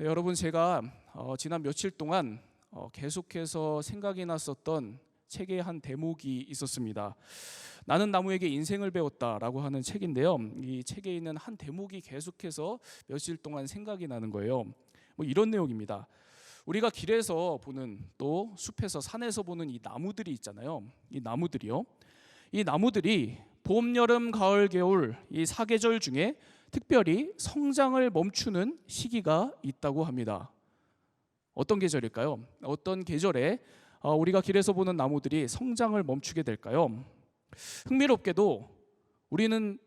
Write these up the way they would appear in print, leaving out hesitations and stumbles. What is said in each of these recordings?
네, 여러분 제가 지난 며칠 동안 계속해서 생각이 났었던 책의 한 대목이 있었습니다. 나는 나무에게 인생을 배웠다라고 하는 책인데요. 이 책에 있는 한 대목이 계속해서 며칠 동안 생각이 나는 거예요. 이런 내용입니다. 우리가 길에서 보는 또 숲에서 산에서 보는 이 나무들이 있잖아요. 이 나무들이요. 이 나무들이 봄, 여름, 가을, 겨울 이 사계절 중에 특별히 성장을 멈추는 시기가 있다고 합니다. 어떤 계절일까요? 어떤 계절에 우리가 길에서 보는 나무들이 성장을 멈추게 될까요? 흥미롭게도 우리는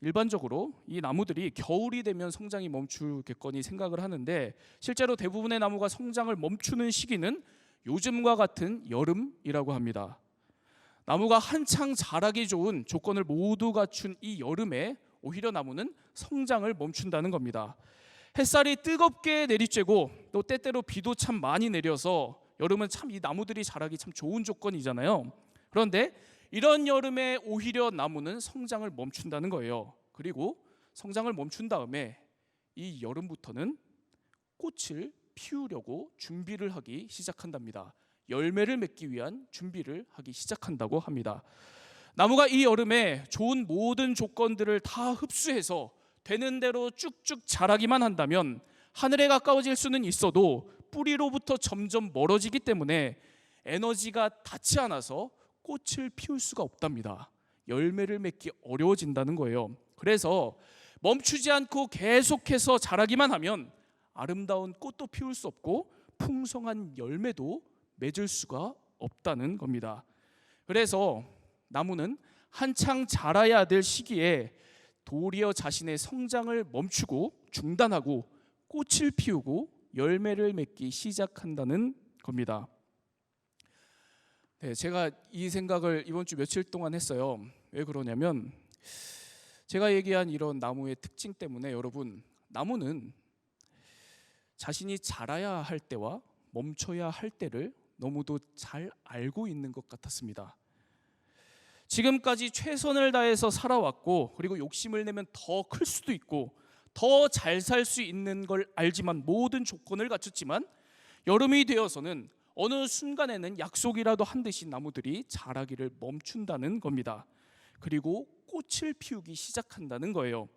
일반적으로 이 나무들이 겨울이 되면 성장이 멈추겠거니 생각을 하는데, 실제로 대부분의 나무가 성장을 멈추는 시기는 요즘과 같은 여름이라고 합니다. 나무가 한창 자라기 좋은 조건을 모두 갖춘 이 여름에 오히려 나무는 성장을 멈춘다는 겁니다. 햇살이 뜨겁게 내리쬐고 또 때때로 비도 참 많이 내려서 여름은 참 이 나무들이 자라기 참 좋은 조건이잖아요. 그런데 이런 여름에 오히려 나무는 성장을 멈춘다는 거예요. 그리고 성장을 멈춘 다음에 이 여름부터는 꽃을 피우려고 준비를 하기 시작한답니다. 열매를 맺기 위한 준비를 하기 시작한다고 합니다. 나무가 이 여름에 좋은 모든 조건들을 다 흡수해서 되는 대로 쭉쭉 자라기만 한다면 하늘에 가까워질 수는 있어도 뿌리로부터 점점 멀어지기 때문에 에너지가 닿지 않아서 꽃을 피울 수가 없답니다. 열매를 맺기 어려워진다는 거예요. 그래서 멈추지 않고 계속해서 자라기만 하면 아름다운 꽃도 피울 수 없고 풍성한 열매도 맺을 수가 없다는 겁니다. 그래서 나무는 한창 자라야 될 시기에 도리어 자신의 성장을 멈추고 중단하고 꽃을 피우고 열매를 맺기 시작한다는 겁니다. 네, 제가 이 생각을 이번 주 며칠 동안 했어요. 왜 그러냐면 제가 얘기한 이런 나무의 특징 때문에 여러분, 나무는 자신이 자라야 할 때와 멈춰야 할 때를 너무도 잘 알고 있는 것 같았습니다. 지금까지 최선을 다해서 살아왔고, 그리고 욕심을 내면 더 클 수도 있고 더 잘 살 수 있는 걸 알지만, 모든 조건을 갖췄지만 여름이 되어서는 어느 순간에는 약속이라도 한 듯이 나무들이 자라기를 멈춘다는 겁니다. 그리고 꽃을 피우기 시작한다는 거예요.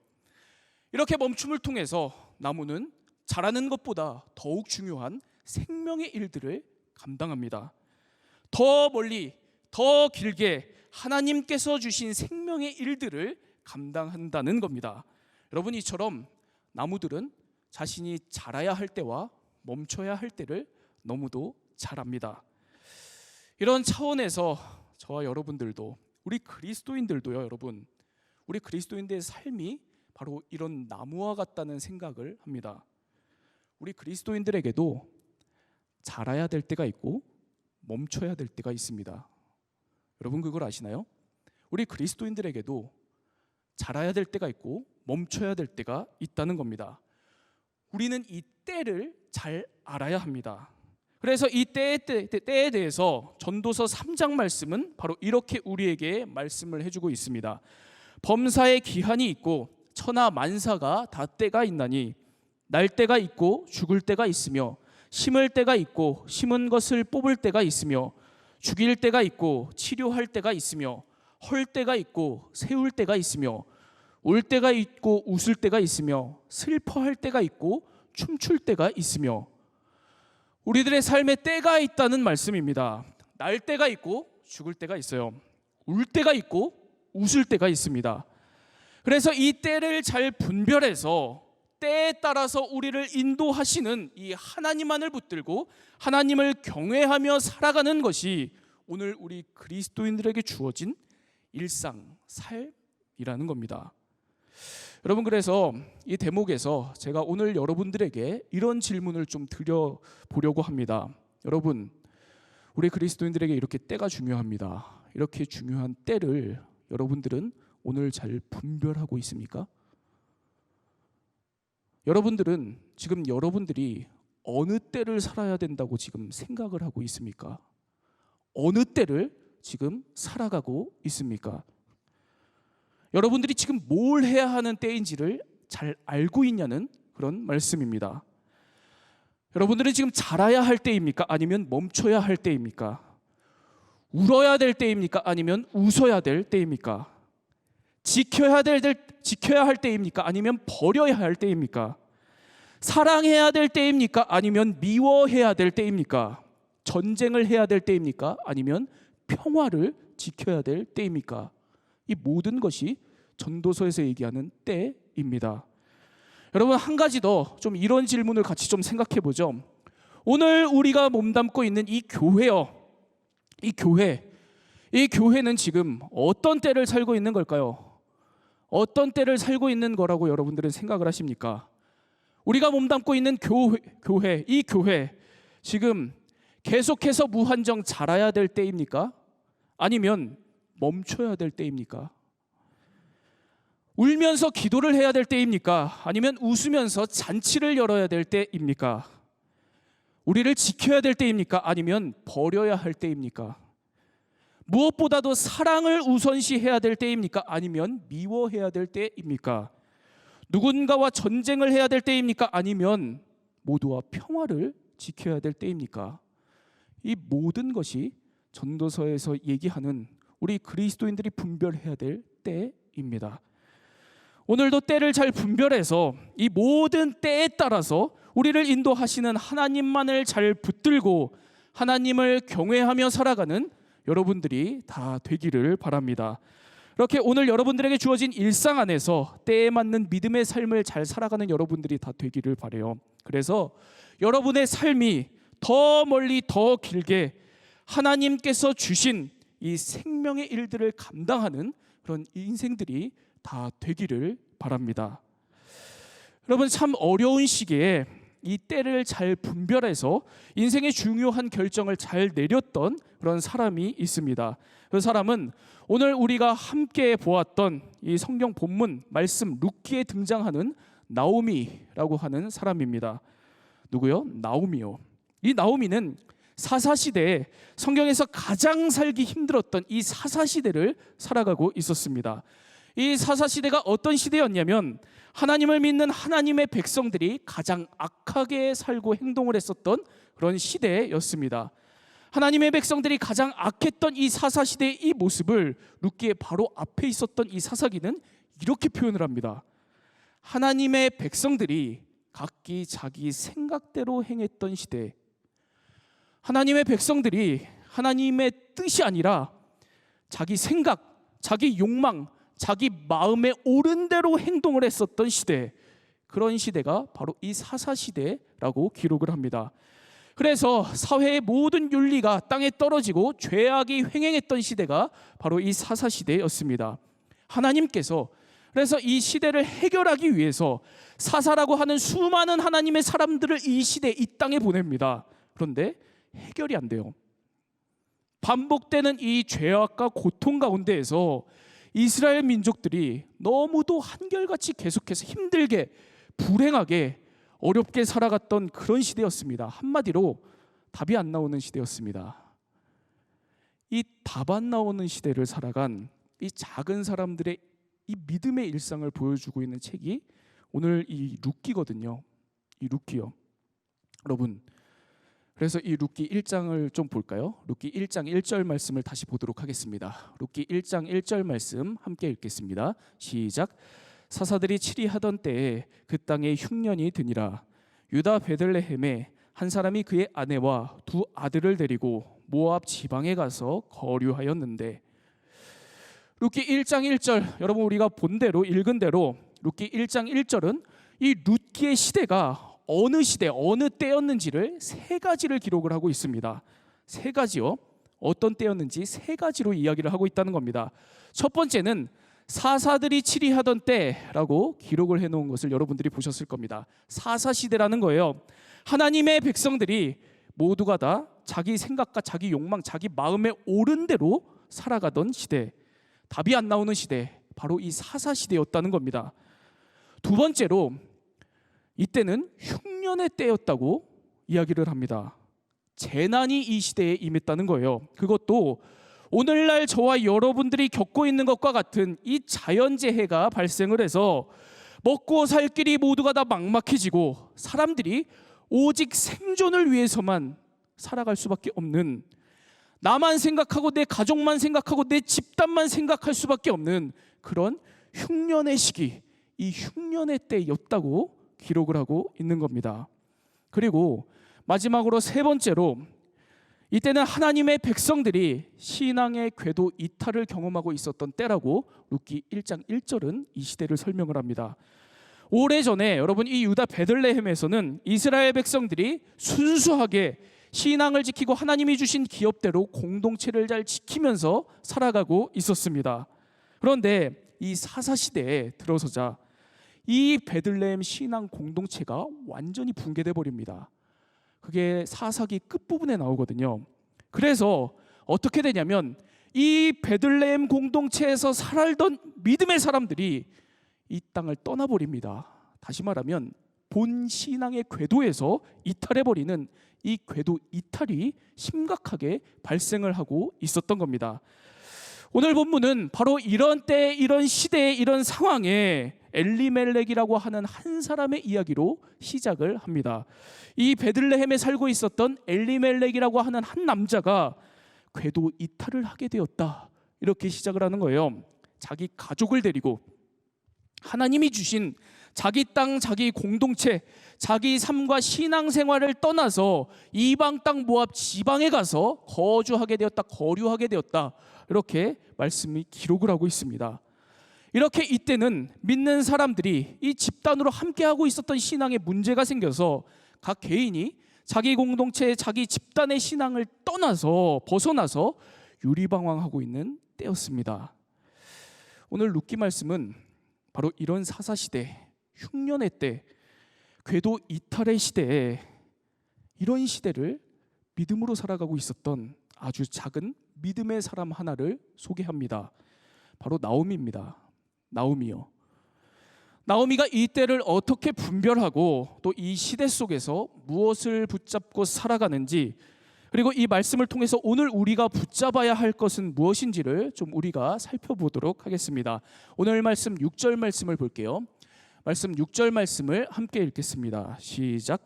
이렇게 멈춤을 통해서 나무는 자라는 것보다 더욱 중요한 생명의 일들을 감당합니다. 더 멀리, 더 길게 하나님께서 주신 생명의 일들을 감당한다는 겁니다. 여러분, 이처럼 나무들은 자신이 자라야 할 때와 멈춰야 할 때를 너무도 잘 압니다. 이런 차원에서 저와 여러분들도, 우리 그리스도인들도요, 여러분, 우리 그리스도인들의 삶이 바로 이런 나무와 같다는 생각을 합니다. 우리 그리스도인들에게도 자라야 될 때가 있고 멈춰야 될 때가 있습니다. 여러분, 그걸 아시나요? 우리 그리스도인들에게도 자라야 될 때가 있고 멈춰야 될 때가 있다는 겁니다. 우리는 이 때를 잘 알아야 합니다. 그래서 이 때에 대해서 전도서 3장 말씀은 바로 이렇게 우리에게 말씀을 해주고 있습니다. 범사에 기한이 있고 천하 만사가 다 때가 있나니 날 때가 있고 죽을 때가 있으며 심을 때가 있고 심은 것을 뽑을 때가 있으며 죽일 때가 있고 치료할 때가 있으며 헐 때가 있고 세울 때가 있으며 울 때가 있고 웃을 때가 있으며 슬퍼할 때가 있고 춤출 때가 있으며, 우리들의 삶에 때가 있다는 말씀입니다. 날 때가 있고 죽을 때가 있어요. 울 때가 있고 웃을 때가 있습니다. 그래서 이 때를 잘 분별해서 때에 따라서 우리를 인도하시는 이 하나님만을 붙들고 하나님을 경외하며 살아가는 것이 오늘 우리 그리스도인들에게 주어진 일상, 삶이라는 겁니다. 여러분, 그래서 이 대목에서 제가 오늘 여러분들에게 이런 질문을 좀 드려보려고 합니다. 여러분, 우리 그리스도인들에게 이렇게 때가 중요합니다. 이렇게 중요한 때를 여러분들은 오늘 잘 분별하고 있습니까? 여러분들은 지금 여러분들이 어느 때를 살아야 된다고 지금 생각을 하고 있습니까? 어느 때를 지금 살아가고 있습니까? 여러분들이 지금 뭘 해야 하는 때인지를 잘 알고 있냐는 그런 말씀입니다. 여러분들은 지금 자라야 할 때입니까? 아니면 멈춰야 할 때입니까? 울어야 될 때입니까? 아니면 웃어야 될 때입니까? 지켜야 할 때입니까? 아니면 버려야 할 때입니까? 사랑해야 될 때입니까? 아니면 미워해야 될 때입니까? 전쟁을 해야 될 때입니까? 아니면 평화를 지켜야 될 때입니까? 이 모든 것이 전도서에서 얘기하는 때입니다. 여러분, 한 가지 더 좀 이런 질문을 같이 좀 생각해 보죠. 오늘 우리가 몸담고 있는 이 교회요. 이 교회는 지금 어떤 때를 살고 있는 걸까요? 어떤 때를 살고 있는 거라고 여러분들은 생각을 하십니까? 우리가 몸담고 있는 이 교회 지금 계속해서 무한정 자라야 될 때입니까? 아니면 멈춰야 될 때입니까? 울면서 기도를 해야 될 때입니까? 아니면 웃으면서 잔치를 열어야 될 때입니까? 우리를 지켜야 될 때입니까? 아니면 버려야 할 때입니까? 무엇보다도 사랑을 우선시해야 될 때입니까? 아니면 미워해야 될 때입니까? 누군가와 전쟁을 해야 될 때입니까? 아니면 모두와 평화를 지켜야 될 때입니까? 이 모든 것이 전도서에서 얘기하는 우리 그리스도인들이 분별해야 될 때입니다. 오늘도 때를 잘 분별해서 이 모든 때에 따라서 우리를 인도하시는 하나님만을 잘 붙들고 하나님을 경외하며 살아가는 여러분들이 다 되기를 바랍니다. 이렇게 오늘 여러분들에게 주어진 일상 안에서 때에 맞는 믿음의 삶을 잘 살아가는 여러분들이 다 되기를 바라요. 그래서 여러분의 삶이 더 멀리 더 길게 하나님께서 주신 이 생명의 일들을 감당하는 그런 인생들이 다 되기를 바랍니다. 여러분, 참 어려운 시기에 이 때를 잘 분별해서 인생의 중요한 결정을 잘 내렸던 그런 사람이 있습니다. 그 사람은 오늘 우리가 함께 보았던 이 성경 본문 말씀 룻기에 등장하는 나오미라고 하는 사람입니다. 누구요? 나오미요. 이 나오미는 사사시대에 성경에서 가장 살기 힘들었던 이 사사시대를 살아가고 있었습니다. 이 사사시대가 어떤 시대였냐면 하나님을 믿는 하나님의 백성들이 가장 악하게 살고 행동을 했었던 그런 시대였습니다. 하나님의 백성들이 가장 악했던 이 사사시대의 이 모습을 룻기의 바로 앞에 있었던 이 사사기는 이렇게 표현을 합니다. 하나님의 백성들이 각기 자기 생각대로 행했던 시대. 하나님의 백성들이 하나님의 뜻이 아니라 자기 생각, 자기 욕망, 자기 마음에 옳은 대로 행동을 했었던 시대, 그런 시대가 바로 이 사사시대라고 기록을 합니다. 그래서 사회의 모든 윤리가 땅에 떨어지고 죄악이 횡행했던 시대가 바로 이 사사시대였습니다. 하나님께서 그래서 이 시대를 해결하기 위해서 사사라고 하는 수많은 하나님의 사람들을 이 시대, 이 땅에 보냅니다. 그런데 해결이 안 돼요. 반복되는 이 죄악과 고통 가운데에서 이스라엘 민족들이 너무도 한결같이 계속해서 힘들게, 불행하게, 어렵게 살아갔던 그런 시대였습니다. 한마디로 답이 안 나오는 시대였습니다. 이 답 안 나오는 시대를 살아간 이 작은 사람들의 이 믿음의 일상을 보여주고 있는 책이 오늘 이 룻기거든요. 이 룻기요. 여러분, 그래서 이 룻기 1장을 좀 볼까요? 룻기 1장 1절 말씀을 다시 보도록 하겠습니다. 룻기 1장 1절 말씀 함께 읽겠습니다. 시작. 사사들이 치리하던 때에 그 땅에 흉년이 드니라. 유다 베들레헴에 한 사람이 그의 아내와 두 아들을 데리고 모압 지방에 가서 거류하였는데, 룻기 1장 1절, 여러분 우리가 본 대로 읽은 대로 룻기 1장 1절은 이 룻기의 시대가 어느 시대, 어느 때였는지를 세 가지를 기록을 하고 있습니다. 세 가지요. 어떤 때였는지 세 가지로 이야기를 하고 있다는 겁니다. 첫 번째는 사사들이 치리하던 때라고 기록을 해놓은 것을 여러분들이 보셨을 겁니다. 사사시대라는 거예요. 하나님의 백성들이 모두가 다 자기 생각과 자기 욕망, 자기 마음에 옳은 대로 살아가던 시대, 답이 안 나오는 시대, 바로 이 사사시대였다는 겁니다. 두 번째로 이때는 흉년의 때였다고 이야기를 합니다. 재난이 이 시대에 임했다는 거예요. 그것도 오늘날 저와 여러분들이 겪고 있는 것과 같은 이 자연재해가 발생을 해서 먹고 살 길이 모두가 다 막막해지고 사람들이 오직 생존을 위해서만 살아갈 수밖에 없는, 나만 생각하고 내 가족만 생각하고 내 집단만 생각할 수밖에 없는 그런 흉년의 시기, 이 흉년의 때였다고 기록을 하고 있는 겁니다. 그리고 마지막으로 세 번째로, 이때는 하나님의 백성들이 신앙의 궤도 이탈을 경험하고 있었던 때라고 룻기 1장 1절은 이 시대를 설명을 합니다. 오래전에 여러분, 이 유다 베들레헴에서는 이스라엘 백성들이 순수하게 신앙을 지키고 하나님이 주신 기업대로 공동체를 잘 지키면서 살아가고 있었습니다. 그런데 이 사사시대에 들어서자 이 베들레헴 신앙 공동체가 완전히 붕괴돼 버립니다. 그게 사사기 끝부분에 나오거든요. 그래서 어떻게 되냐면 이 베들레헴 공동체에서 살던 믿음의 사람들이 이 땅을 떠나버립니다. 다시 말하면 본 신앙의 궤도에서 이탈해버리는 이 궤도 이탈이 심각하게 발생을 하고 있었던 겁니다. 오늘 본문은 바로 이런 때, 이런 시대에, 이런 상황에 엘리멜렉이라고 하는 한 사람의 이야기로 시작을 합니다. 이 베들레헴에 살고 있었던 엘리멜렉이라고 하는 한 남자가 궤도 이탈을 하게 되었다, 이렇게 시작을 하는 거예요. 자기 가족을 데리고 하나님이 주신 자기 땅, 자기 공동체, 자기 삶과 신앙생활을 떠나서 이방 땅 모압 지방에 가서 거주하게 되었다, 거류하게 되었다, 이렇게 말씀이 기록을 하고 있습니다. 이렇게 이때는 믿는 사람들이 이 집단으로 함께하고 있었던 신앙에 문제가 생겨서 각 개인이 자기 공동체, 자기 집단의 신앙을 떠나서 벗어나서 유리방황하고 있는 때였습니다. 오늘 룻기 말씀은 바로 이런 사사시대, 흉년의 때, 궤도 이탈의 시대에, 이런 시대를 믿음으로 살아가고 있었던 아주 작은 믿음의 사람 하나를 소개합니다. 바로 나오미입니다. 나오미요. 나오미가 이 때를 어떻게 분별하고 또 이 시대 속에서 무엇을 붙잡고 살아가는지, 그리고 이 말씀을 통해서 오늘 우리가 붙잡아야 할 것은 무엇인지를 좀 우리가 살펴보도록 하겠습니다. 오늘 말씀 6절 말씀을 볼게요. 말씀 6절 말씀을 함께 읽겠습니다. 시작.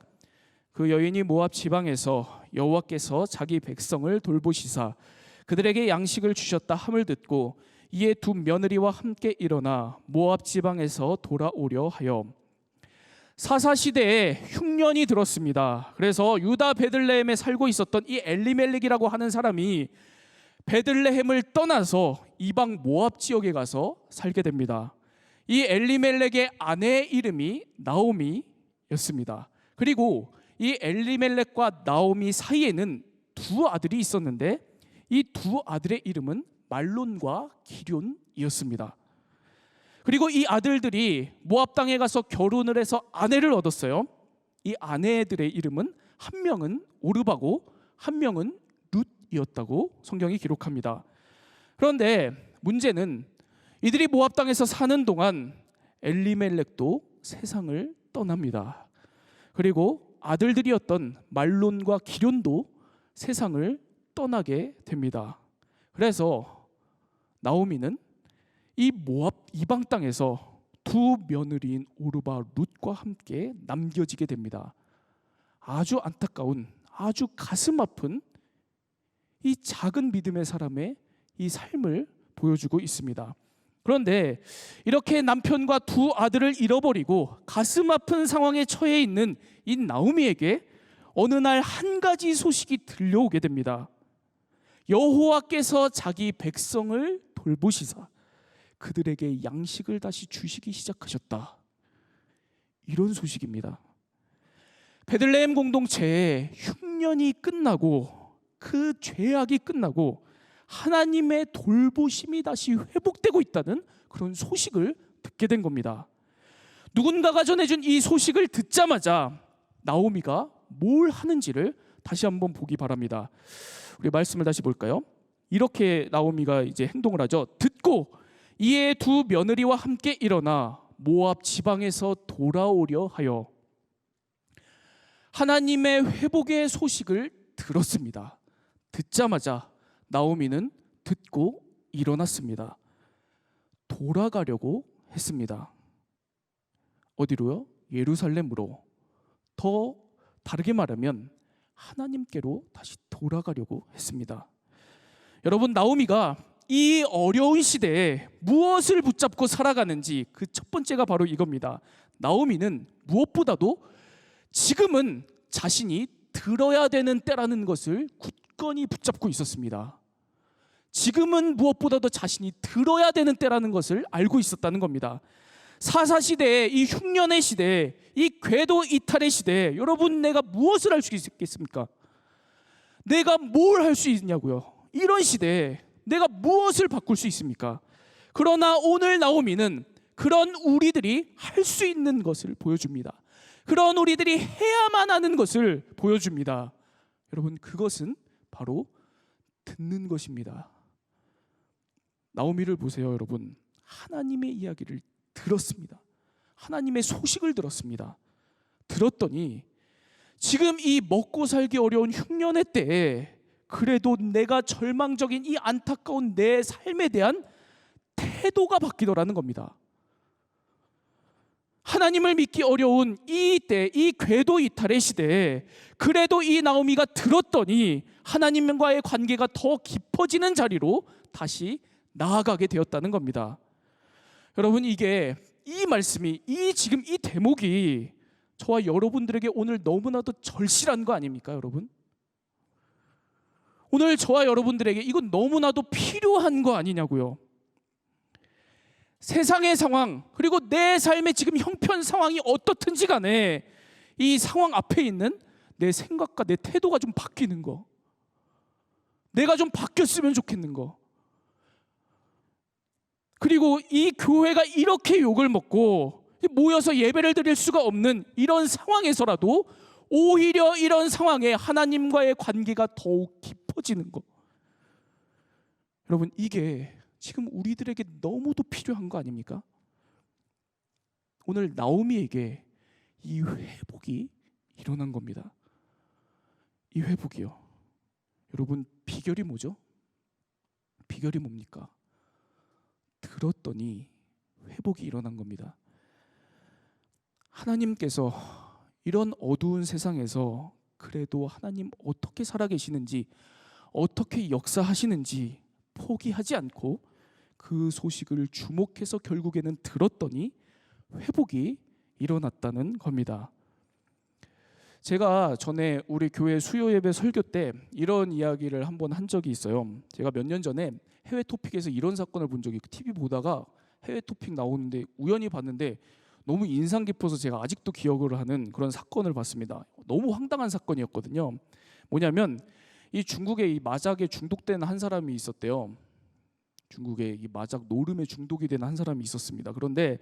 그 여인이 모압 지방에서 여호와께서 자기 백성을 돌보시사 그들에게 양식을 주셨다 함을 듣고 이에 두 며느리와 함께 일어나 모압 지방에서 돌아오려 하여. 사사시대에 흉년이 들었습니다. 그래서 유다 베들레헴에 살고 있었던 이 엘리멜렉이라고 하는 사람이 베들레헴을 떠나서 이방 모압 지역에 가서 살게 됩니다. 이 엘리멜렉의 아내의 이름이 나오미였습니다. 그리고 이 엘리멜렉과 나오미 사이에는 두 아들이 있었는데 이 두 아들의 이름은 말론과 기럨이었습니다. 그리고 이 아들들이 모압 땅에 가서 결혼을 해서 아내를 얻었어요. 이 아내들의 이름은 한 명은 오르바고 한 명은 룻이었다고 성경이 기록합니다. 그런데 문제는 이들이 모압 땅에서 사는 동안 엘리멜렉도 세상을 떠납니다. 그리고 아들들이었던 말론과 기럨도 세상을 떠나게 됩니다. 그래서 나오미는 이 모압 이방 땅에서 두 며느리인 오르바 룻과 함께 남겨지게 됩니다. 아주 안타까운, 아주 가슴 아픈 이 작은 믿음의 사람의 이 삶을 보여주고 있습니다. 그런데 이렇게 남편과 두 아들을 잃어버리고 가슴 아픈 상황에 처해 있는 이 나오미에게 어느 날 한 가지 소식이 들려오게 됩니다. 여호와께서 자기 백성을 돌보시사 그들에게 양식을 다시 주시기 시작하셨다. 이런 소식입니다. 베들레헴 공동체의 흉년이 끝나고 그 죄악이 끝나고 하나님의 돌보심이 다시 회복되고 있다는 그런 소식을 듣게 된 겁니다. 누군가가 전해준 이 소식을 듣자마자 나오미가 뭘 하는지를 다시 한번 보기 바랍니다. 우리 말씀을 다시 볼까요? 이렇게 나오미가 이제 행동을 하죠. 듣고 이에 두 며느리와 함께 일어나 모압 지방에서 돌아오려 하여. 하나님의 회복의 소식을 들었습니다. 듣자마자 나오미는 듣고 일어났습니다. 돌아가려고 했습니다. 어디로요? 예루살렘으로. 더 다르게 말하면 하나님께로 다시 돌아가려고 했습니다. 여러분, 나오미가 이 어려운 시대에 무엇을 붙잡고 살아가는지 그 첫 번째가 바로 이겁니다. 나오미는 무엇보다도 지금은 자신이 들어야 되는 때라는 것을 굳건히 붙잡고 있었습니다. 지금은 무엇보다도 자신이 들어야 되는 때라는 것을 알고 있었다는 겁니다. 사사시대에, 이 흉년의 시대에, 이 궤도 이탈의 시대에 여러분, 내가 무엇을 할 수 있겠습니까? 내가 뭘 할 수 있냐고요. 이런 시대에 내가 무엇을 바꿀 수 있습니까? 그러나 오늘 나오미는 그런 우리들이 할 수 있는 것을 보여줍니다. 그런 우리들이 해야만 하는 것을 보여줍니다. 여러분, 그것은 바로 듣는 것입니다. 나오미를 보세요, 여러분. 하나님의 이야기를 들었습니다. 하나님의 소식을 들었습니다. 들었더니 지금 이 먹고 살기 어려운 흉년의 때에 그래도 내가 절망적인 이 안타까운 내 삶에 대한 태도가 바뀌더라는 겁니다. 하나님을 믿기 어려운 이 때, 이 궤도 이탈의 시대에 그래도 이 나오미가 들었더니 하나님과의 관계가 더 깊어지는 자리로 다시 나아가게 되었다는 겁니다. 여러분, 이게 이 말씀이, 지금 이 대목이 저와 여러분들에게 오늘 너무나도 절실한 거 아닙니까, 여러분? 오늘 저와 여러분들에게 이건 너무나도 필요한 거 아니냐고요. 세상의 상황, 그리고 내 삶의 지금 형편 상황이 어떻든지 간에 이 상황 앞에 있는 내 생각과 내 태도가 좀 바뀌는 거, 내가 좀 바뀌었으면 좋겠는 거, 그리고 이 교회가 이렇게 욕을 먹고 모여서 예배를 드릴 수가 없는 이런 상황에서라도 오히려 이런 상황에 하나님과의 관계가 더욱 깊어지는 것, 여러분, 이게 지금 우리들에게 너무도 필요한 거 아닙니까? 오늘 나오미에게 이 회복이 일어난 겁니다. 이 회복이요, 여러분, 비결이 뭐죠? 비결이 뭡니까? 들었더니 회복이 일어난 겁니다. 하나님께서 이런 어두운 세상에서 그래도 하나님 어떻게 살아계시는지, 어떻게 역사하시는지 포기하지 않고 그 소식을 주목해서 결국에는 들었더니 회복이 일어났다는 겁니다. 제가 전에 우리 교회 수요 예배 설교 때 이런 이야기를 한번 한 적이 있어요. 제가 몇 년 전에 해외 토픽에서 이런 사건을 본 적이, TV 보다가 해외 토픽 나오는데 우연히 봤는데 너무 인상 깊어서 제가 아직도 기억을 하는 그런 사건을 봤습니다. 너무 황당한 사건이었거든요. 뭐냐면 이 중국에 이 마작에 중독된 한 사람이 있었대요. 중국에 이 마작 노름에 중독이 된 한 사람이 있었습니다. 그런데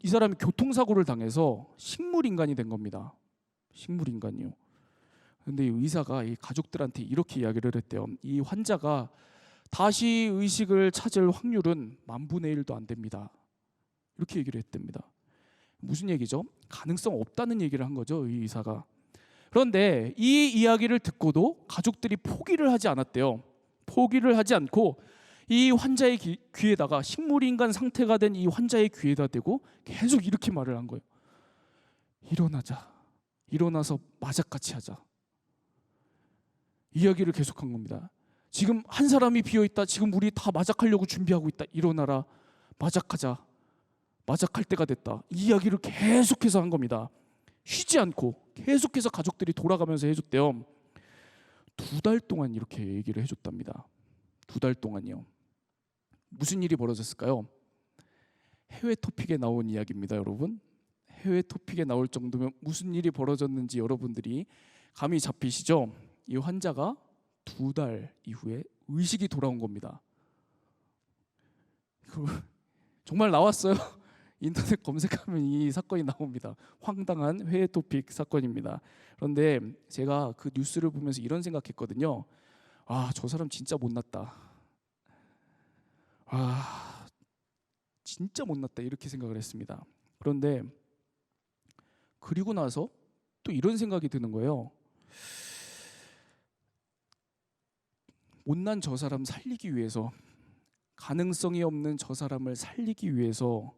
이 사람이 교통사고를 당해서 식물인간이 된 겁니다. 식물인간이요. 그런데 이 의사가 이 가족들한테 이렇게 이야기를 했대요. 이 환자가 다시 의식을 찾을 확률은 10,000분의 1도 안 됩니다. 이렇게 얘기를 했답니다. 무슨 얘기죠? 가능성 없다는 얘기를 한 거죠, 이 의사가. 그런데 이 이야기를 듣고도 가족들이 포기를 하지 않았대요. 포기를 하지 않고 이 환자의 귀에다가, 식물인간 상태가 된 이 환자의 귀에다 대고 계속 이렇게 말을 한 거예요. 일어나자. 일어나서 마작같이 하자. 이야기를 계속한 겁니다. 지금 한 사람이 비어있다. 지금 우리 다 마작하려고 준비하고 있다. 일어나라. 마작하자. 마작할 때가 됐다. 이 이야기를 계속해서 한 겁니다. 쉬지 않고 계속해서 가족들이 돌아가면서 해줬대요. 2달 동안 이렇게 얘기를 해줬답니다. 2달 동안이요. 무슨 일이 벌어졌을까요? 해외 토픽에 나온 이야기입니다, 여러분. 해외 토픽에 나올 정도면 무슨 일이 벌어졌는지 여러분들이 감이 잡히시죠? 이 환자가 2달 이후에 의식이 돌아온 겁니다. 정말 나왔어요. 인터넷 검색하면 이 사건이 나옵니다. 황당한 해외 토픽 사건입니다. 그런데 제가 그 뉴스를 보면서 이런 생각했거든요. 아, 저 사람 진짜 못났다. 아, 진짜 못났다, 이렇게 생각을 했습니다. 그런데 그리고 나서 또 이런 생각이 드는 거예요. 못난 저 사람 살리기 위해서, 가능성이 없는 저 사람을 살리기 위해서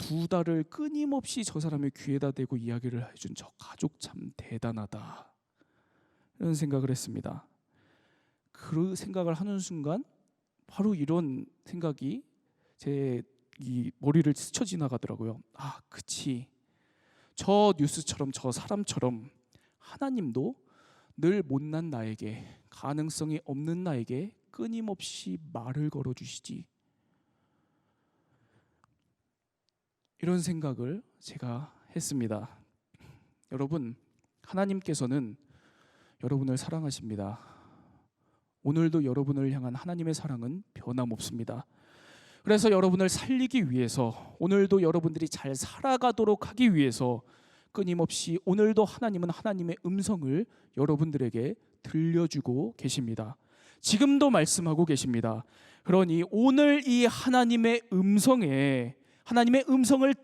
2달을 끊임없이 저 사람의 귀에다 대고 이야기를 해준 저 가족 참 대단하다, 이런 생각을 했습니다. 그 생각을 하는 순간 바로 이런 생각이 제 이 머리를 스쳐 지나가더라고요. 아, 그치, 저 뉴스처럼 저 사람처럼 하나님도 늘 못난 나에게, 가능성이 없는 나에게 끊임없이 말을 걸어주시지, 이런 생각을 제가 했습니다. 여러분, 하나님께서는 여러분을 사랑하십니다. 오늘도 여러분을 향한 하나님의 사랑은 변함없습니다. 그래서 여러분을 살리기 위해서, 오늘도 여러분들이 잘 살아가도록 하기 위해서 끊임없이 오늘도 하나님은 하나님의 음성을 여러분들에게 들려주고 계십니다. 지금도 말씀하고 계십니다. 그러니 오늘 이 하나님의 음성을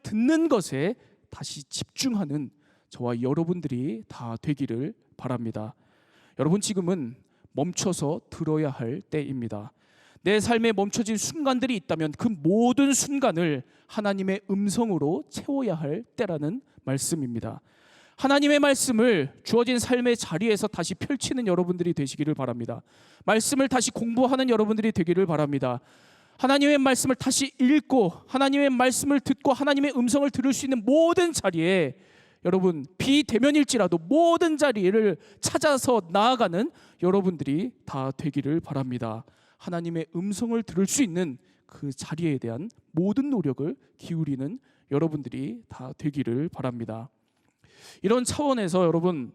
듣는 것에 다시 집중하는 저와 여러분들이 다 되기를 바랍니다. 여러분, 지금은 멈춰서 들어야 할 때입니다. 내 삶에 멈춰진 순간들이 있다면 그 모든 순간을 하나님의 음성으로 채워야 할 때라는 말씀입니다. 하나님의 말씀을 주어진 삶의 자리에서 다시 펼치는 여러분들이 되시기를 바랍니다. 말씀을 다시 공부하는 여러분들이 되기를 바랍니다. 하나님의 말씀을 다시 읽고 하나님의 말씀을 듣고 하나님의 음성을 들을 수 있는 모든 자리에, 여러분, 비대면일지라도 모든 자리를 찾아서 나아가는 여러분들이 다 되기를 바랍니다. 하나님의 음성을 들을 수 있는 그 자리에 대한 모든 노력을 기울이는 여러분들이 다 되기를 바랍니다. 이런 차원에서 여러분,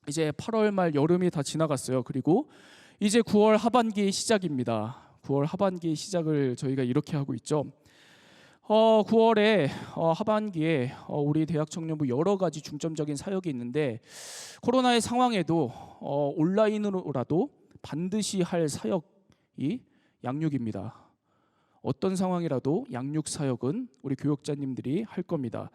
이제 8월 말 여름이 다 지나갔어요. 그리고 이제 9월 하반기의 시작입니다. 9월 하반기의 시작을 저희가 이렇게 하고 있죠. 9월에 하반기에 우리 대학 청년부 여러 가지 중점적인 사역이 있는데, 코로나의 상황에도 온라인으로라도 반드시 할 사역이 양육입니다. 어떤 상황이라도 양육 사역은 우리 교역자님들이 할 겁니다.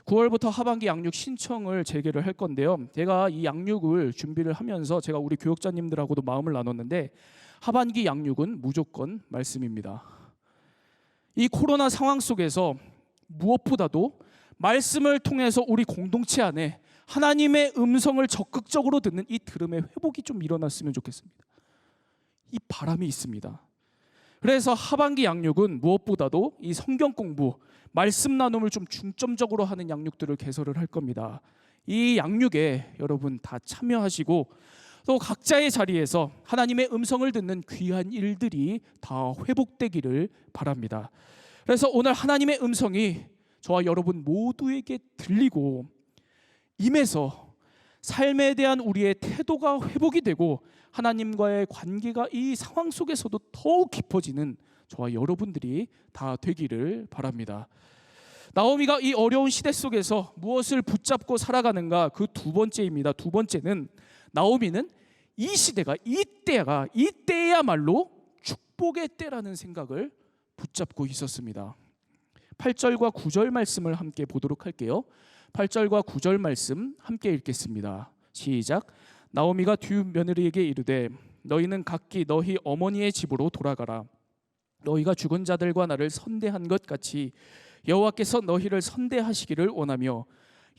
9월부터 하반기 양육 신청을 재개를 할 건데요. 제가 이 양육을 준비를 하면서 제가 우리 교역자님들하고도 마음을 나눴는데, 하반기 양육은 무조건 말씀입니다. 이 코로나 상황 속에서 무엇보다도 말씀을 통해서 우리 공동체 안에 하나님의 음성을 적극적으로 듣는 이 들음의 회복이 좀 일어났으면 좋겠습니다. 이 바람이 있습니다. 그래서 하반기 양육은 무엇보다도 이 성경 공부, 말씀 나눔을 좀 중점적으로 하는 양육들을 개설을 할 겁니다. 이 양육에 여러분 다 참여하시고, 또 각자의 자리에서 하나님의 음성을 듣는 귀한 일들이 다 회복되기를 바랍니다. 그래서 오늘 하나님의 음성이 저와 여러분 모두에게 들리고 임해서 삶에 대한 우리의 태도가 회복이 되고 하나님과의 관계가 이 상황 속에서도 더욱 깊어지는 저와 여러분들이 다 되기를 바랍니다. 나오미가 이 어려운 시대 속에서 무엇을 붙잡고 살아가는가, 그 두 번째입니다. 두 번째는, 나오미는 이 시대가, 이때야말로 축복의 때라는 생각을 붙잡고 있었습니다. 8절과 9절 말씀을 함께 보도록 할게요. 8절과 9절 말씀 함께 읽겠습니다. 시작. 나오미가 두 며느리에게 이르되, 너희는 각기 너희 어머니의 집으로 돌아가라. 너희가 죽은 자들과 나를 선대한 것 같이 여호와께서 너희를 선대하시기를 원하며,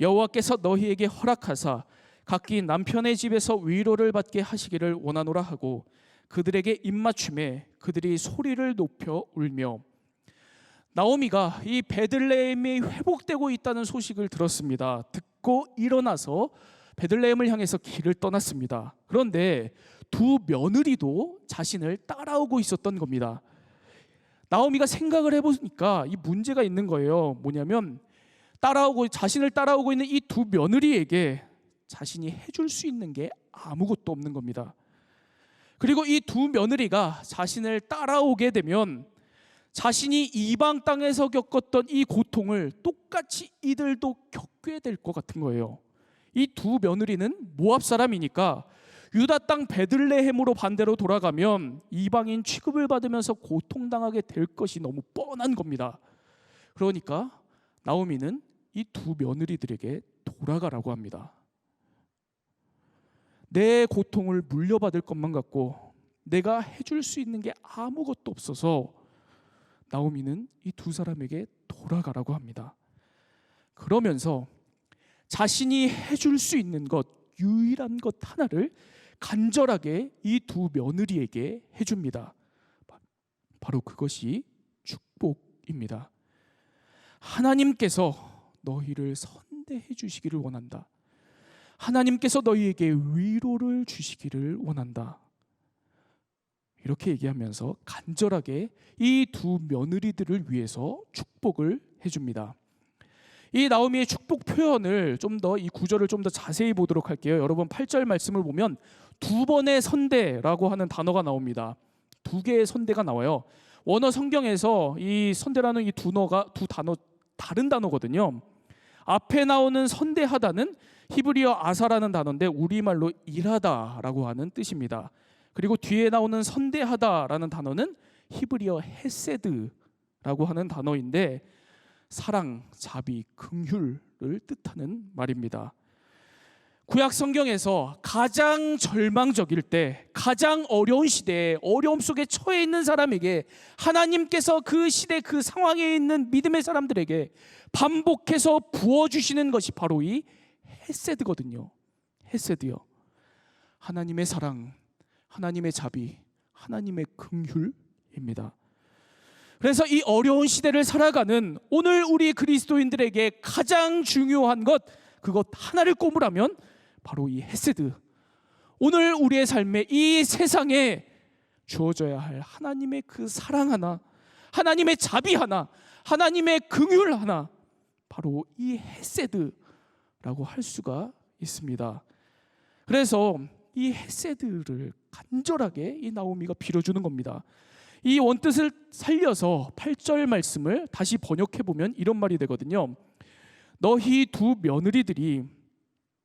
여호와께서 너희에게 허락하사 각기 남편의 집에서 위로를 받게 하시기를 원하노라 하고, 그들에게 입맞춤에 그들이 소리를 높여 울며. 나오미가 이 베들레헴이 회복되고 있다는 소식을 들었습니다. 듣고 일어나서 베들레헴을 향해서 길을 떠났습니다. 그런데 두 며느리도 자신을 따라오고 있었던 겁니다. 나오미가 생각을 해보니까 이 문제가 있는 거예요. 뭐냐면, 자신을 따라오고 있는 이 두 며느리에게 자신이 해줄 수 있는 게 아무것도 없는 겁니다. 그리고 이 두 며느리가 자신을 따라오게 되면 자신이 이방 땅에서 겪었던 이 고통을 똑같이 이들도 겪게 될 것 같은 거예요. 이 두 며느리는 모압 사람이니까 유다 땅 베들레헴으로 반대로 돌아가면 이방인 취급을 받으면서 고통당하게 될 것이 너무 뻔한 겁니다. 그러니까 나오미는 이 두 며느리들에게 돌아가라고 합니다. 내 고통을 물려받을 것만 같고 내가 해줄 수 있는 게 아무것도 없어서 나오미는 이 두 사람에게 돌아가라고 합니다. 그러면서 자신이 해줄 수 있는 것, 유일한 것 하나를 간절하게 이 두 며느리에게 해줍니다. 바로 그것이 축복입니다. 하나님께서 너희를 선대해 주시기를 원한다. 하나님께서 너희에게 위로를 주시기를 원한다. 이렇게 얘기하면서 간절하게 이 두 며느리들을 위해서 축복을 해줍니다. 이 나오미의 축복 표현을 좀 더, 이 구절을 좀 더 자세히 보도록 할게요. 여러분 8절 말씀을 보면 두 번의 선대라고 하는 단어가 나옵니다. 두 개의 선대가 나와요. 원어 성경에서 이 선대라는 이 두 단어 다른 단어거든요. 앞에 나오는 선대하다는 히브리어 아사라는 단어인데 우리말로 일하다라고 하는 뜻입니다. 그리고 뒤에 나오는 선대하다라는 단어는 히브리어 헤세드라고 하는 단어인데 사랑, 자비, 긍휼을 뜻하는 말입니다. 구약 성경에서 가장 절망적일 때, 가장 어려운 시대에 어려움 속에 처해 있는 사람에게 하나님께서 그 시대 그 상황에 있는 믿음의 사람들에게 반복해서 부어주시는 것이 바로 이 헤세드거든요. 헤세드요. 하나님의 사랑, 하나님의 자비, 하나님의 긍휼입니다. 그래서 이 어려운 시대를 살아가는 오늘 우리 그리스도인들에게 가장 중요한 것, 그것 하나를 꼽으라면 바로 이 헤세드, 오늘 우리의 삶에 이 세상에 주어져야 할 하나님의 그 사랑 하나, 하나님의 자비 하나, 하나님의 긍휼 하나, 바로 이 헤세드라고 할 수가 있습니다. 그래서 이 헤세드를 간절하게 이 나오미가 빌어주는 겁니다. 이 원뜻을 살려서 8절 말씀을 다시 번역해 보면 이런 말이 되거든요. 너희 두 며느리들이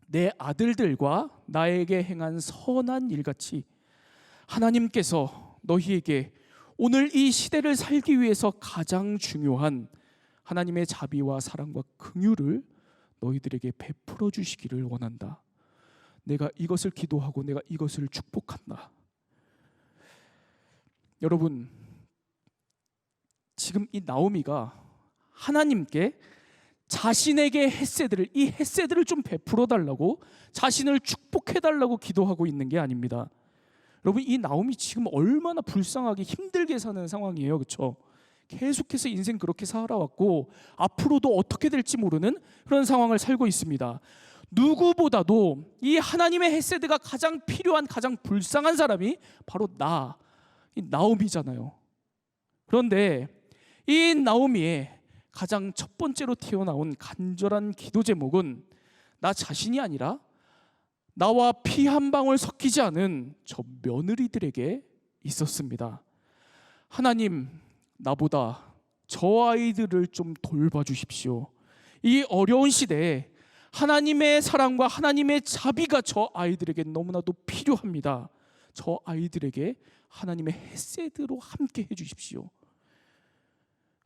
내 아들들과 나에게 행한 선한 일같이 하나님께서 너희에게 오늘 이 시대를 살기 위해서 가장 중요한 하나님의 자비와 사랑과 긍휼을 너희들에게 베풀어 주시기를 원한다. 내가 이것을 기도하고 내가 이것을 축복한다. 여러분, 지금 이 나오미가 하나님께 자신에게 이 헤세드를 좀 베풀어 달라고, 자신을 축복해 달라고 기도하고 있는 게 아닙니다. 여러분, 이 나오미 지금 얼마나 불쌍하게 힘들게 사는 상황이에요, 그렇죠? 계속해서 인생 그렇게 살아왔고 앞으로도 어떻게 될지 모르는 그런 상황을 살고 있습니다. 누구보다도 이 하나님의 헤세드가 가장 필요한, 가장 불쌍한 사람이 바로 이 나오미잖아요. 그런데 이 나오미의 가장 첫 번째로 튀어나온 간절한 기도 제목은 나 자신이 아니라 나와 피 한 방울 섞이지 않은 저 며느리들에게 있었습니다. 하나님, 나보다 저 아이들을 좀 돌봐주십시오. 이 어려운 시대에 하나님의 사랑과 하나님의 자비가 저 아이들에게 너무나도 필요합니다. 저 아이들에게 하나님의 헤세드로 함께 해주십시오.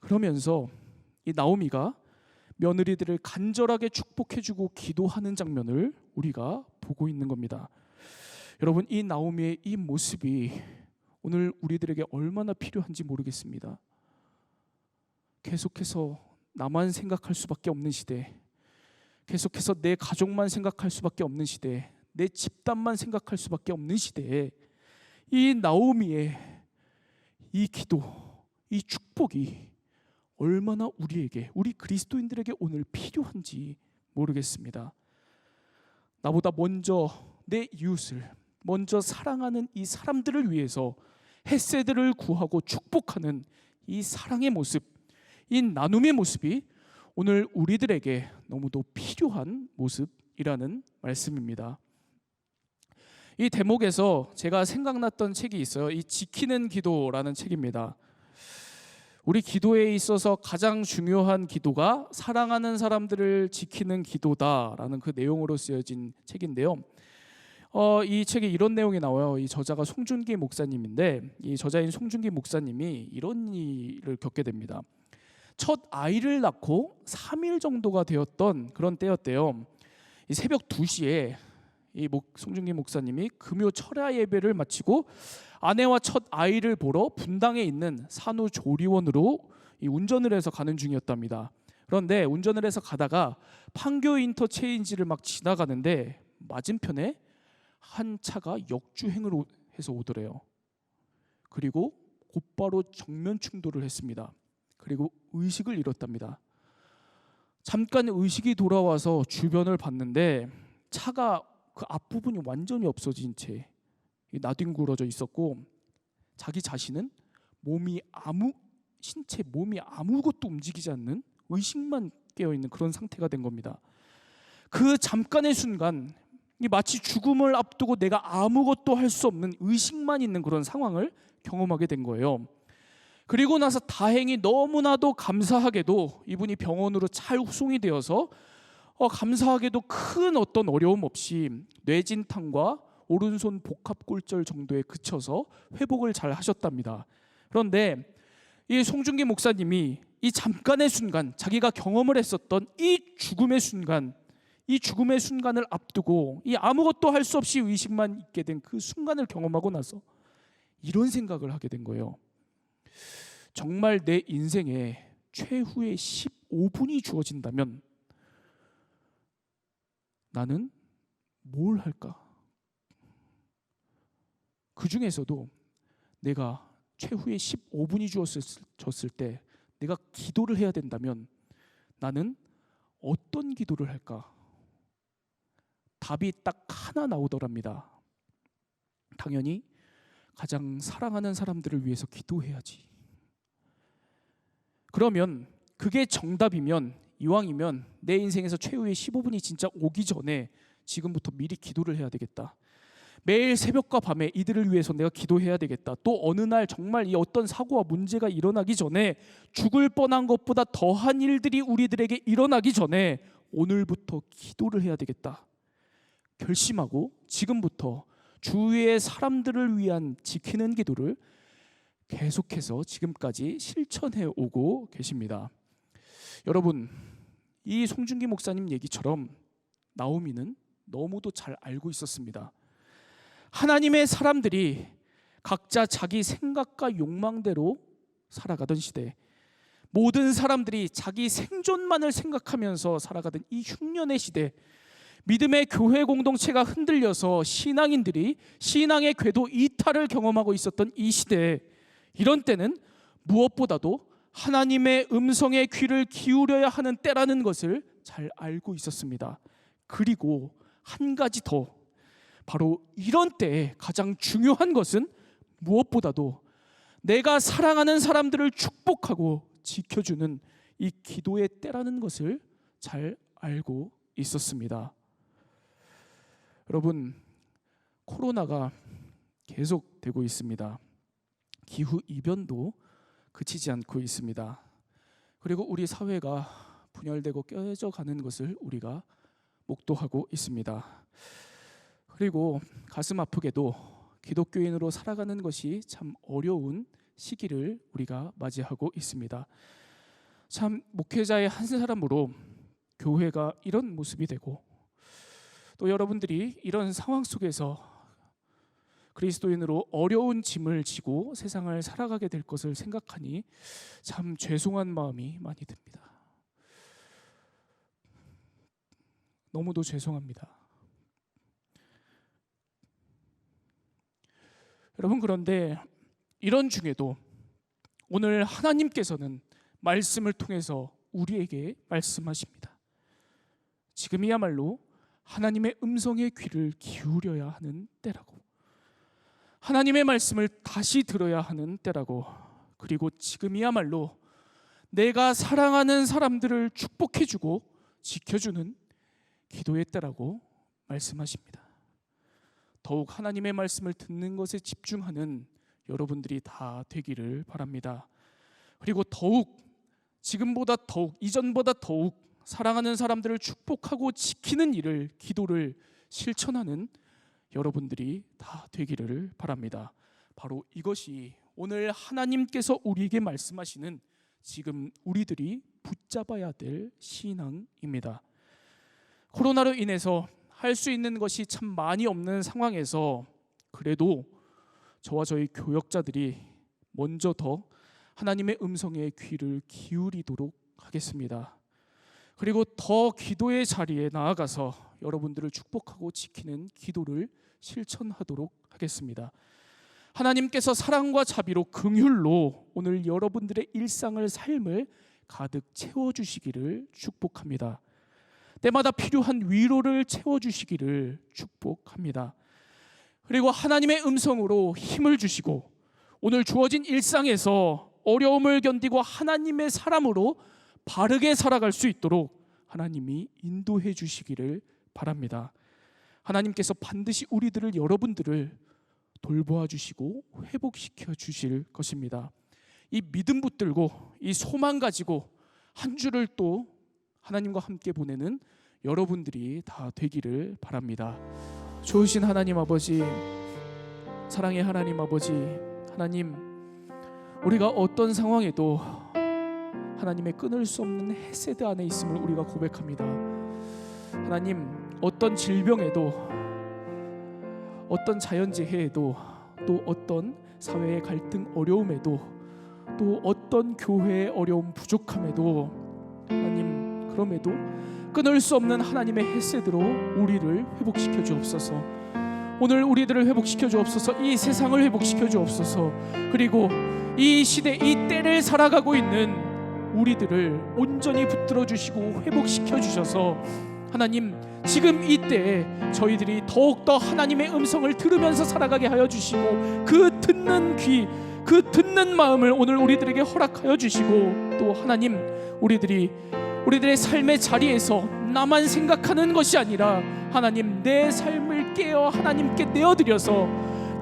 그러면서 이 나오미가 며느리들을 간절하게 축복해주고 기도하는 장면을 우리가 보고 있는 겁니다. 여러분, 이 나오미의 이 모습이 오늘 우리들에게 얼마나 필요한지 모르겠습니다. 계속해서 나만 생각할 수밖에 없는 시대, 계속해서 내 가족만 생각할 수밖에 없는 시대, 내 집단만 생각할 수밖에 없는 시대에 이 나오미의 이 기도, 이 축복이 얼마나 우리에게, 우리 그리스도인들에게 오늘 필요한지 모르겠습니다. 나보다 먼저 내 이웃을 먼저 사랑하는 이 사람들을 위해서 헤세드를 구하고 축복하는 이 사랑의 모습, 이 나눔의 모습이 오늘 우리들에게 너무도 필요한 모습이라는 말씀입니다. 이 대목에서 제가 생각났던 책이 있어요. 이 지키는 기도라는 책입니다. 우리 기도에 있어서 가장 중요한 기도가 사랑하는 사람들을 지키는 기도다라는 그 내용으로 쓰여진 책인데요. 이 책에 이런 내용이 나와요. 이 저자가 송준기 목사님인데, 이 저자인 송준기 목사님이 이런 일을 겪게 됩니다. 첫 아이를 낳고 3일 정도가 되었던 그런 때였대요. 이 새벽 2시에 송준기 목사님이 금요 철야 예배를 마치고 아내와 첫 아이를 보러 분당에 있는 산후조리원으로 이 운전을 해서 가는 중이었답니다. 그런데 운전을 해서 가다가 판교 인터체인지를 막 지나가는데 맞은편에 한 차가 역주행을 해서 오더래요. 그리고 곧바로 정면 충돌을 했습니다. 그리고 의식을 잃었답니다. 잠깐 의식이 돌아와서 주변을 봤는데 차가 그 앞부분이 완전히 없어진 채 나뒹굴어져 있었고, 자기 자신은 신체 몸이 아무것도 움직이지 않는 의식만 깨어있는 그런 상태가 된 겁니다. 그 잠깐의 순간 마치 죽음을 앞두고 내가 아무것도 할 수 없는 의식만 있는 그런 상황을 경험하게 된 거예요. 그리고 나서 다행히 너무나도 감사하게도 이분이 병원으로 잘 후송이 되어서 감사하게도 큰 어떤 어려움 없이 뇌진탕과 오른손 복합골절 정도에 그쳐서 회복을 잘 하셨답니다. 그런데 이 송중기 목사님이 이 잠깐의 순간, 자기가 경험을 했었던 이 죽음의 순간을 앞두고 이 아무것도 할 수 없이 의식만 있게 된 그 순간을 경험하고 나서 이런 생각을 하게 된 거예요. 정말 내 인생에 최후의 15분이 주어진다면 나는 뭘 할까? 그 중에서도 내가 최후의 15분이 주어졌을 때 내가 기도를 해야 된다면 나는 어떤 기도를 할까? 답이 딱 하나 나오더랍니다. 당연히 가장 사랑하는 사람들을 위해서 기도해야지. 그러면 그게 정답이면, 이왕이면 내 인생에서 최후의 15분이 진짜 오기 전에 지금부터 미리 기도를 해야 되겠다. 매일 새벽과 밤에 이들을 위해서 내가 기도해야 되겠다. 또 어느 날 정말 이 어떤 사고와 문제가 일어나기 전에, 죽을 뻔한 것보다 더한 일들이 우리들에게 일어나기 전에 오늘부터 기도를 해야 되겠다 결심하고 지금부터 주위의 사람들을 위한 지키는 기도를 계속해서 지금까지 실천해 오고 계십니다. 여러분, 이 송중기 목사님 얘기처럼 나오미는 너무도 잘 알고 있었습니다. 하나님의 사람들이 각자 자기 생각과 욕망대로 살아가던 시대, 모든 사람들이 자기 생존만을 생각하면서 살아가던 이 흉년의 시대, 믿음의 교회 공동체가 흔들려서 신앙인들이 신앙의 궤도 이탈을 경험하고 있었던 이 시대에, 이런 때는 무엇보다도 하나님의 음성에 귀를 기울여야 하는 때라는 것을 잘 알고 있었습니다. 그리고 한 가지 더, 바로 이런 때에 가장 중요한 것은 무엇보다도 내가 사랑하는 사람들을 축복하고 지켜주는 이 기도의 때라는 것을 잘 알고 있었습니다. 여러분, 코로나가 계속되고 있습니다. 기후 이변도 그치지 않고 있습니다. 그리고 우리 사회가 분열되고 깨져가는 것을 우리가 목도하고 있습니다. 그리고 가슴 아프게도 기독교인으로 살아가는 것이 참 어려운 시기를 우리가 맞이하고 있습니다. 참 목회자의 한 사람으로 교회가 이런 모습이 되고, 또 여러분들이 이런 상황 속에서 그리스도인으로 어려운 짐을 지고 세상을 살아가게 될 것을 생각하니 참 죄송한 마음이 많이 듭니다. 너무도 죄송합니다. 여러분, 그런데 이런 중에도 오늘 하나님께서는 말씀을 통해서 우리에게 말씀하십니다. 지금이야말로 하나님의 음성에 귀를 기울여야 하는 때라고, 하나님의 말씀을 다시 들어야 하는 때라고, 그리고 지금이야말로 내가 사랑하는 사람들을 축복해주고 지켜주는 기도의 때라고 말씀하십니다. 더욱 하나님의 말씀을 듣는 것에 집중하는 여러분들이 다 되기를 바랍니다. 그리고 더욱, 지금보다 더욱, 이전보다 더욱 사랑하는 사람들을 축복하고 지키는 일을, 기도를 실천하는 여러분들이 다 되기를 바랍니다. 바로 이것이 오늘 하나님께서 우리에게 말씀하시는 지금 우리들이 붙잡아야 될 신앙입니다. 코로나로 인해서 할 수 있는 것이 참 많이 없는 상황에서 그래도 저와 저희 교역자들이 먼저 더 하나님의 음성에 귀를 기울이도록 하겠습니다. 그리고 더 기도의 자리에 나아가서 여러분들을 축복하고 지키는 기도를 실천하도록 하겠습니다. 하나님께서 사랑과 자비로 긍휼로 오늘 여러분들의 일상을 삶을 가득 채워주시기를 축복합니다. 때마다 필요한 위로를 채워주시기를 축복합니다. 그리고 하나님의 음성으로 힘을 주시고 오늘 주어진 일상에서 어려움을 견디고 하나님의 사람으로 바르게 살아갈 수 있도록 하나님이 인도해 주시기를 바랍니다. 하나님께서 반드시 우리들을, 여러분들을 돌보아 주시고 회복시켜 주실 것입니다. 이 믿음 붙들고 이 소망 가지고 한 주를 또 하나님과 함께 보내는 여러분들이 다 되기를 바랍니다. 좋으신 하나님 아버지, 사랑의 하나님 아버지, 하나님, 우리가 어떤 상황에도 하나님의 끊을 수 없는 헤세드 안에 있음을 우리가 고백합니다. 하나님, 어떤 질병에도, 어떤 자연재해에도, 또 어떤 사회의 갈등 어려움에도, 또 어떤 교회의 어려움 부족함에도 하나님, 그럼에도 끊을 수 없는 하나님의 헤세드로 우리를 회복시켜 주옵소서. 오늘 우리들을 회복시켜 주옵소서. 이 세상을 회복시켜 주옵소서. 그리고 이 시대, 이 때를 살아가고 있는 우리들을 온전히 붙들어 주시고 회복시켜 주셔서 하나님, 지금 이때에 저희들이 더욱더 하나님의 음성을 들으면서 살아가게 하여 주시고 그 듣는 귀, 그 듣는 마음을 오늘 우리들에게 허락하여 주시고 또 하나님, 우리들의 삶의 자리에서 나만 생각하는 것이 아니라 하나님, 내 삶을 깨어 하나님께 내어드려서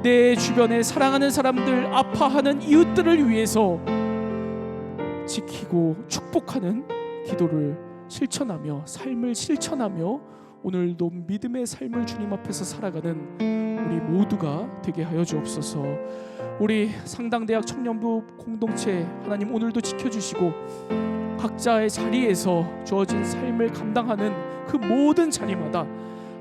내 주변에 사랑하는 사람들, 아파하는 이웃들을 위해서 지키고 축복하는 기도를 실천하며 삶을 실천하며 오늘도 믿음의 삶을 주님 앞에서 살아가는 우리 모두가 되게 하여 주옵소서. 우리 상당대학 청년부 공동체 하나님 오늘도 지켜주시고 각자의 자리에서 주어진 삶을 감당하는 그 모든 자리마다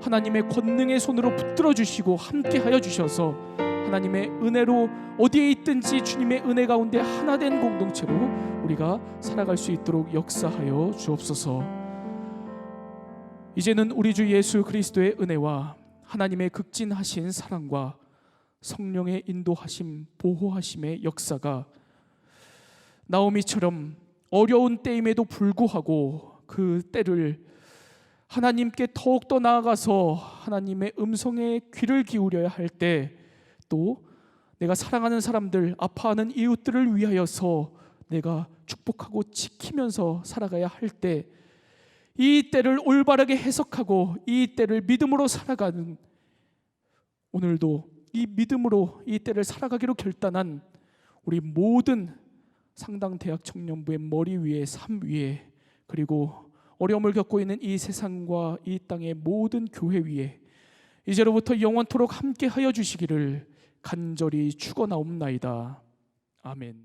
하나님의 권능의 손으로 붙들어 주시고 함께 하여 주셔서 하나님의 은혜로 어디에 있든지 주님의 은혜 가운데 하나 된 공동체로 우리가 살아갈 수 있도록 역사하여 주옵소서. 이제는 우리 주 예수 그리스도의 은혜와 하나님의 극진하신 사랑과 성령의 인도하심, 보호하심의 역사가 나오미처럼 어려운 때임에도 불구하고 그 때를 하나님께 더욱더 나아가서 하나님의 음성에 귀를 기울여야 할 때, 또 내가 사랑하는 사람들, 아파하는 이웃들을 위하여서 내가 축복하고 지키면서 살아가야 할 때, 이 때를 올바르게 해석하고 이 때를 믿음으로 살아가는, 오늘도 이 믿음으로 이 때를 살아가기로 결단한 우리 모든 상당대학 청년부의 머리 위에, 삶 위에, 그리고 어려움을 겪고 있는 이 세상과 이 땅의 모든 교회 위에 이제로부터 영원토록 함께 하여 주시기를 간절히 축원하옵나이다. 아멘.